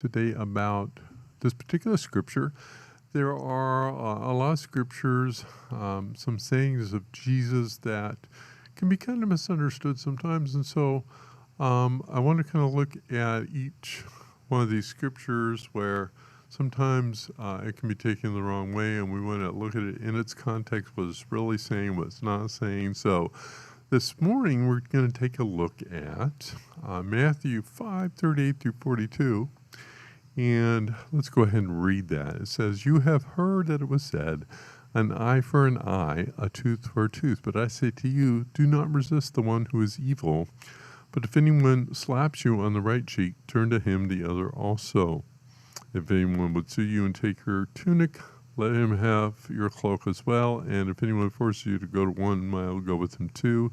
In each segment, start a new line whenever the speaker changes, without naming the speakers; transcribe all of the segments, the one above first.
today about this particular scripture. There are a lot of scriptures, some sayings of Jesus that can be kind of misunderstood sometimes. And so I want to kind of look at each one of these scriptures where sometimes it can be taken the wrong way, and we want to look at it in its context, what it's really saying, what it's not saying. So this morning we're going to take a look at Matthew 5:38 through 42. And let's go ahead and read that. It says, "You have heard that it was said, an eye for an eye, a tooth for a tooth. But I say to you, do not resist the one who is evil. But if anyone slaps you on the right cheek, turn to him the other also. If anyone would sue you and take your tunic, let him have your cloak as well. And if anyone forces you to go to 1 mile, go with him too.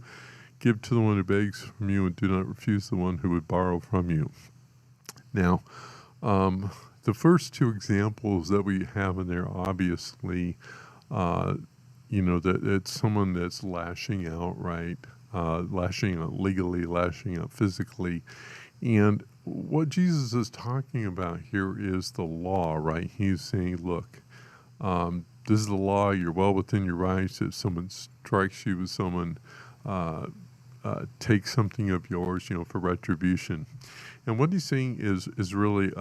Give to the one who begs from you, and do not refuse the one who would borrow from you." Now, the first two examples that we have in there, obviously, that it's someone that's lashing out, right? Lashing out legally, lashing out physically. And what Jesus is talking about here is the law, right? He's saying, look, this is the law. You're well within your rights. If someone strikes you, with someone take something of yours, for retribution. And what he's saying is really,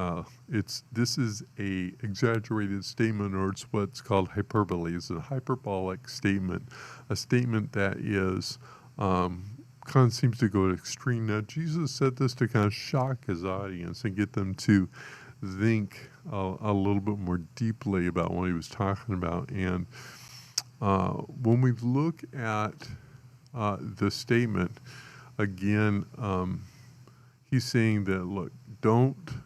this is a exaggerated statement, or it's what's called hyperbole. It's a hyperbolic statement, a statement that is kind of seems to go to extreme. Now, Jesus said this to kind of shock his audience and get them to think a little bit more deeply about what he was talking about. And when we look at the statement, again, he's saying that, look, don't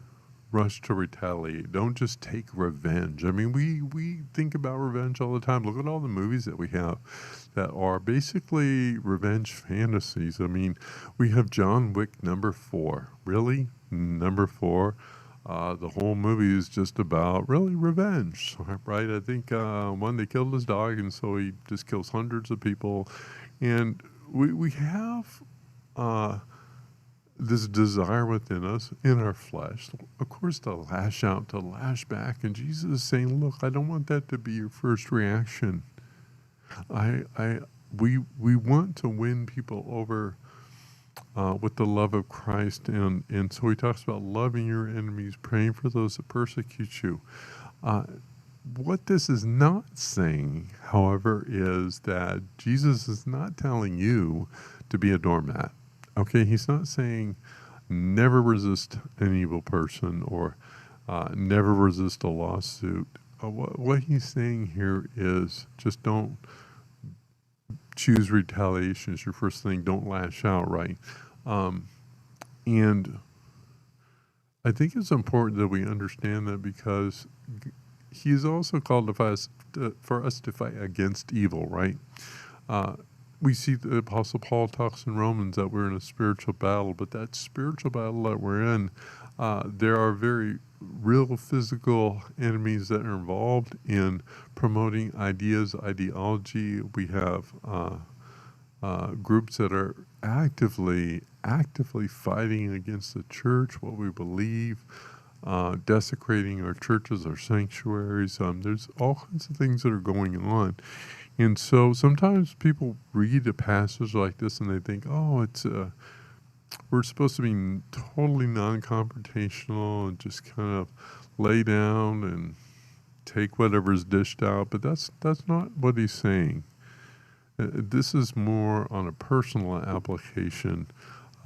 rush to retaliate. Don't just take revenge. I mean, we think about revenge all the time. Look at all the movies that we have that are basically revenge fantasies. I mean, we have John Wick #4. Really? #4? The whole movie is just about really revenge, right? I think one, they killed his dog, and so he just kills hundreds of people. And we have this desire within us, in our flesh, of course, to lash out, to lash back. And Jesus is saying, look, I don't want that to be your first reaction. We want to win people over with the love of Christ. And so he talks about loving your enemies, praying for those that persecute you. What this is not saying, however, is that Jesus is not telling you to be a doormat. Okay, he's not saying never resist an evil person or never resist a lawsuit. What he's saying here is just don't choose retaliation as your first thing. Don't lash out, right? And I think it's important that we understand that, because he's also called for us to fight against evil, right? We see the Apostle Paul talks in Romans that we're in a spiritual battle, but that spiritual battle that we're in, there are very real physical enemies that are involved in promoting ideas, ideology. We have groups that are actively fighting against the church, what we believe, desecrating our churches, our sanctuaries. There's all kinds of things that are going on. And so sometimes people read a passage like this and they think, oh, we're supposed to be totally non-confrontational and just kind of lay down and take whatever's dished out. But that's not what he's saying. This is more on a personal application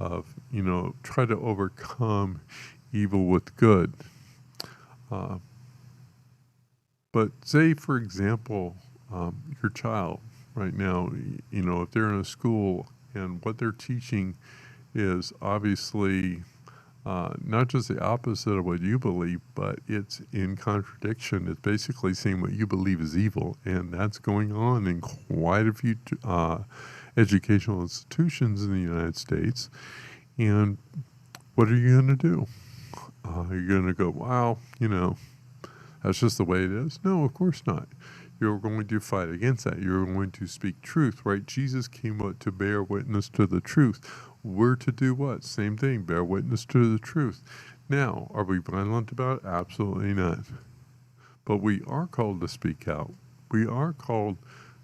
of, try to overcome evil with good. But say, for example, your child right now, if they're in a school and what they're teaching is obviously not just the opposite of what you believe, but it's in contradiction. It's basically saying what you believe is evil, and that's going on in quite a few educational institutions in the United States. And what are you going to do? You're going to go, wow, that's just the way it is? No, of course not. You're going to fight against that. You're going to speak truth, right? Jesus came to bear witness to the truth. We're to do what? Same thing, bear witness to the truth. Now, are we violent about it? Absolutely not. But we are called to speak out. We are called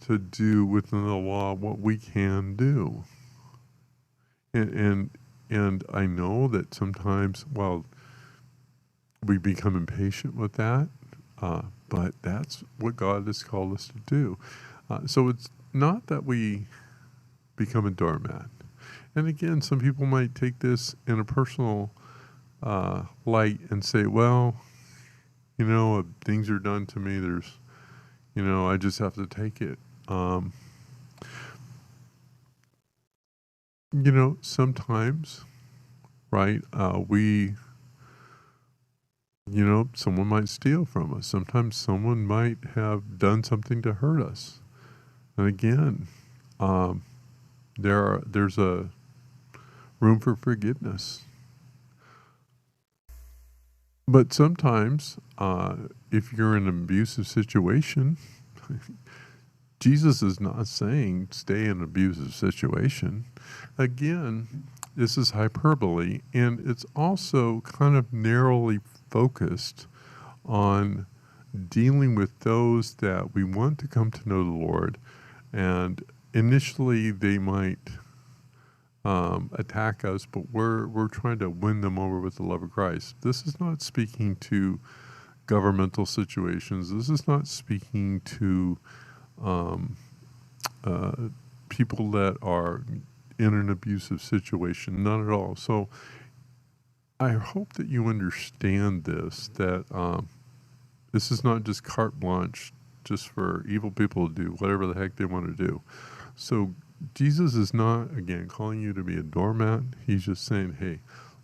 to do within the law what we can do. And I know that sometimes, well, we become impatient with that, but that's what God has called us to do. So it's not that we become a doormat. And again, some people might take this in a personal light and say, well, things are done to me. There's, I just have to take it. Sometimes, right, someone might steal from us. Sometimes someone might have done something to hurt us. And again, there's a room for forgiveness. But sometimes, if you're in an abusive situation, Jesus is not saying stay in an abusive situation. Again, this is hyperbole, and it's also kind of narrowly focused on dealing with those that we want to come to know the Lord, and initially they might attack us, but we're trying to win them over with the love of Christ. This is not speaking to governmental situations. This is not speaking to people that are in an abusive situation. Not at all. So I hope that you understand this, that this is not just carte blanche just for evil people to do whatever the heck they want to do. So Jesus is not, again, calling you to be a doormat. He's just saying, hey,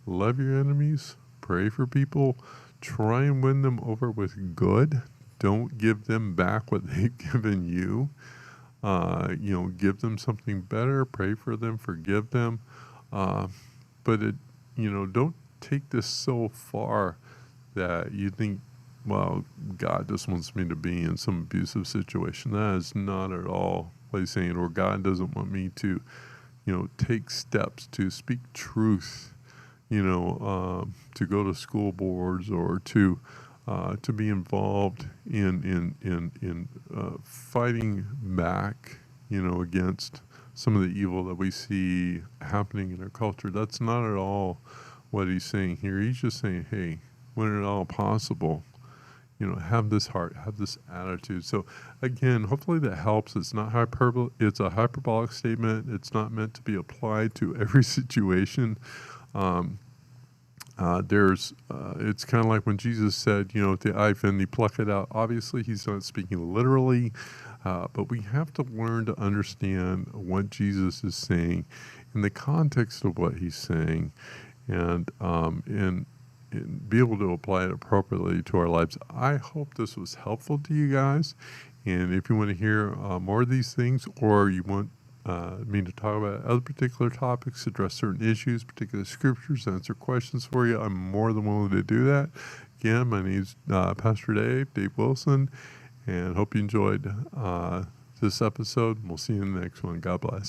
love your enemies, pray for people, try and win them over with good. Don't give them back what they've given you. Give them something better, pray for them, forgive them. But don't take this so far that you think, well, God just wants me to be in some abusive situation. That is not at all what he's saying. Or God doesn't want me to, take steps to speak truth, to go to school boards or to be involved in fighting back, against some of the evil that we see happening in our culture. That's not at all what he's saying here. He's just saying, hey, when at all possible, have this heart, have this attitude. So again, hopefully that helps. It's not hyperbole. It's a hyperbolic statement. It's not meant to be applied to every situation. It's kind of like when Jesus said, with the eye and pluck it out. Obviously, he's not speaking literally, but we have to learn to understand what Jesus is saying in the context of what he's saying, and be able to apply it appropriately to our lives. I hope this was helpful to you guys. And if you want to hear more of these things, or you want me to talk about other particular topics, address certain issues, particular scriptures, answer questions for you, I'm more than willing to do that. Again, my name is Pastor Dave Wilson, and hope you enjoyed this episode. We'll see you in the next one. God bless.